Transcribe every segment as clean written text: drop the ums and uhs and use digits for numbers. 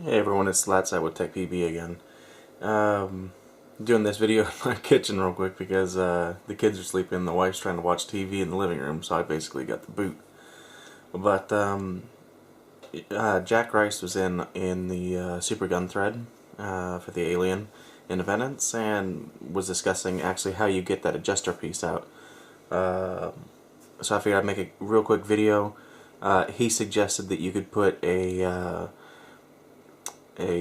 Hey everyone, it's Latside with Tech PB again. Doing this video in my kitchen real quick because the kids are sleeping and the wife's trying to watch TV in the living room, so I basically got the boot. But Jack Rice was in the Supergun thread for the Alien Independence and was discussing actually how you get that adjuster piece out. So I figured I'd make a real quick video. He suggested that you could put a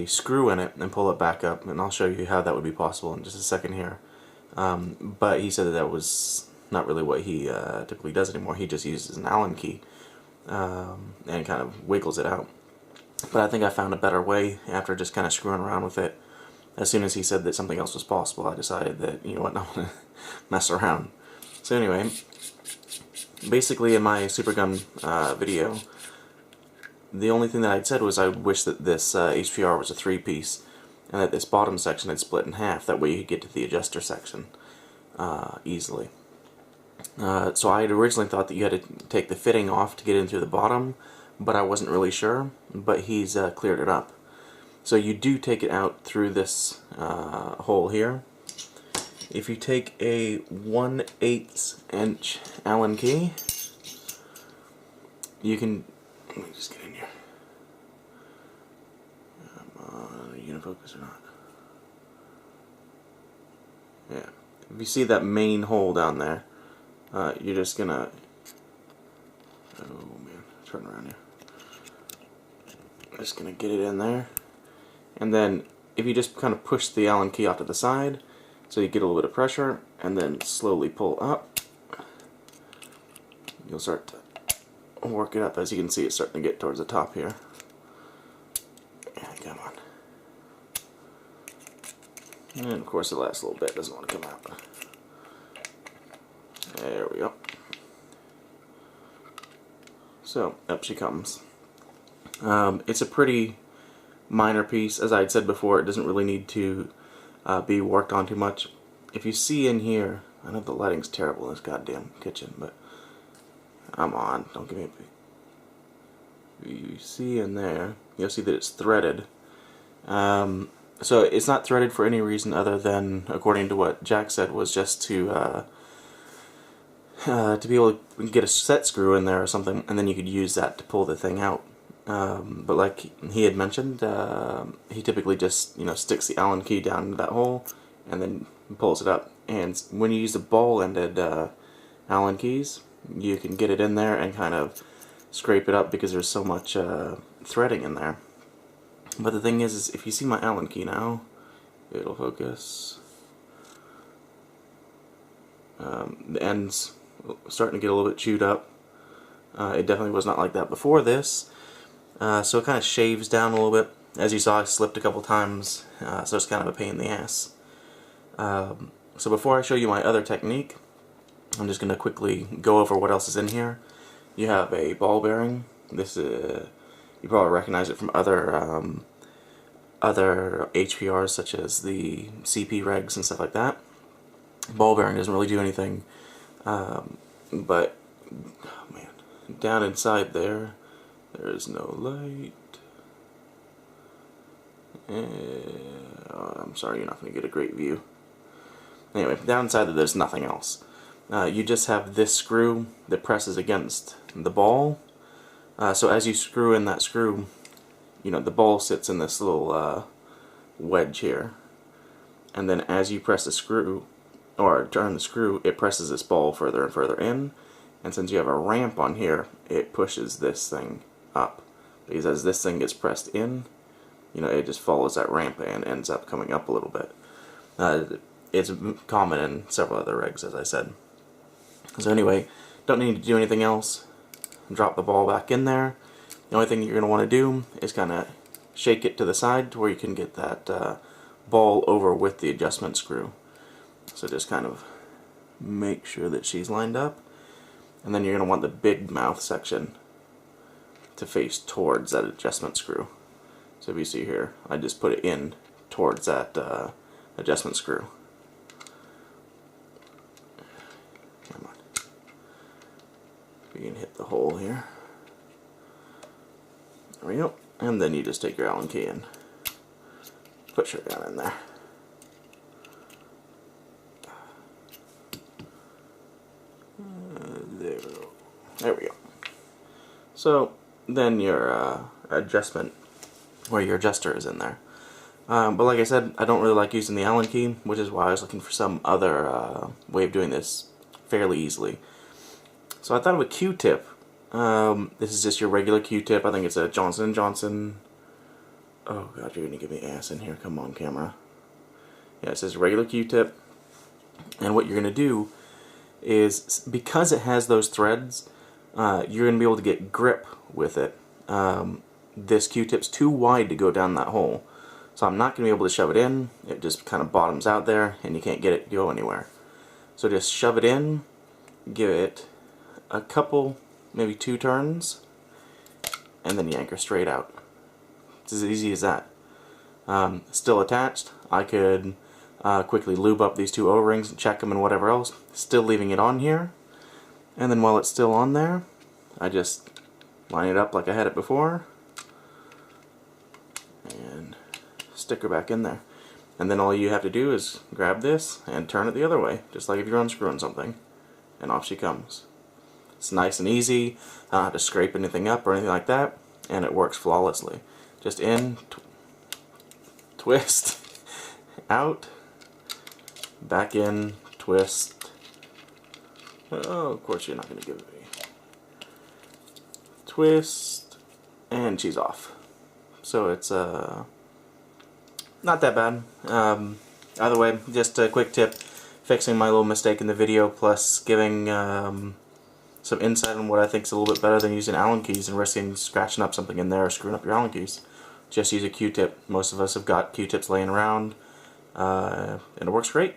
screw in it and pull it back up, and I'll show you how that would be possible in just a second here. But he said that was not really what he typically does anymore. He just uses an Allen key and kind of wiggles it out. But I think I found a better way after just kind of screwing around with it. As soon as he said that something else was possible, I decided that, you know what, I want to mess around. So anyway, basically in my Supergun video, the only thing that I'd said was I wish that this HPR was a 3-piece and that this bottom section had split in half. That way you could get to the adjuster section easily. So I had originally thought that you had to take the fitting off to get in through the bottom, but I wasn't really sure, but he's cleared it up. So you do take it out through this hole here. If you take a 1/8 inch Allen key, you can... Let me just get in here. Are you gonna focus or not? Yeah. If you see that main hole down there, you're just gonna... Oh man, turn around here. Just gonna get it in there, and then if you just kind of push the Allen key off to the side, so you get a little bit of pressure, and then slowly pull up, you'll start to work it up. As you can see, it's starting to get towards the top here. Yeah, come on. And of course the last little bit doesn't want to come out. There we go. So, up she comes. It's a pretty minor piece. As I had said before, it doesn't really need to be worked on too much. If you see in here, I know the lighting's terrible in this goddamn kitchen, but I'm on, don't give me a... You see in there, you'll see that it's threaded. So it's not threaded for any reason other than, according to what Jack said, was just to be able to get a set screw in there or something, and then you could use that to pull the thing out. But like he had mentioned, he typically just, you know, sticks the Allen key down into that hole and then pulls it up. And when you use the ball-ended Allen keys, you can get it in there and kind of scrape it up because there's so much threading in there. But the thing is if you see my Allen key now, it'll focus. The end's starting to get a little bit chewed up. It definitely was not like that before this. So it kind of shaves down a little bit. As you saw, I slipped a couple times, so it's kind of a pain in the ass. So before I show you my other technique, I'm just going to quickly go over what else is in here. You have a ball bearing. This you probably recognize it from other HPRs such as the CP regs and stuff like that. Ball bearing doesn't really do anything, but oh man, down inside there is no light. I'm sorry, you're not going to get a great view. Anyway, down inside there, there's nothing else. You just have this screw that presses against the ball. So as you screw in that screw, you know, the ball sits in this little wedge here. And then as you press the screw, or turn the screw, it presses this ball further and further in. And since you have a ramp on here, it pushes this thing up. Because as this thing gets pressed in, you know, it just follows that ramp and ends up coming up a little bit. It's common in several other regs, as I said. So anyway, don't need to do anything else. Drop the ball back in there. The only thing you're going to want to do is kind of shake it to the side to where you can get that ball over with the adjustment screw. So just kind of make sure that she's lined up. And then you're going to want the big mouth section to face towards that adjustment screw. So if you see here, I just put it in towards that adjustment screw. Come on. We can hit the hole here. There we go. and then you just take your Allen key and put Supergun in there. There we go. So then your adjustment, where your adjuster is in there. But like I said, I don't really like using the Allen key, which is why I was looking for some other way of doing this fairly easily. So I thought of a Q-tip. This is just your regular Q-tip. I think it's a Johnson & Johnson. Oh god, you're gonna give me ass in here. Come on, camera. Yeah, it says regular Q-tip. And what you're gonna do is, because it has those threads, you're gonna be able to get grip with it. This Q-tip's too wide to go down that hole, so I'm not gonna be able to shove it in. It just kind of bottoms out there, and you can't get it to go anywhere. So just shove it in, give it a couple, maybe 2 turns, and then yank her straight out. It's as easy as that. Still attached. I could quickly lube up these 2 O-rings and check them and whatever else, still leaving it on here. And then while it's still on there, I just line it up like I had it before and stick her back in there. And then all you have to do is grab this and turn it the other way, just like if you're unscrewing something, and off she comes. It's nice and easy. I don't have to scrape anything up or anything like that, and it works flawlessly. Just in, twist, out, back in, twist. Oh, of course you're not going to give it me. Twist, and she's off. So it's not that bad. Either way, just a quick tip, fixing my little mistake in the video, plus giving some insight on what I think is a little bit better than using Allen keys and risking scratching up something in there or screwing up your Allen keys. Just use a Q-tip. Most of us have got Q-tips laying around, and it works great.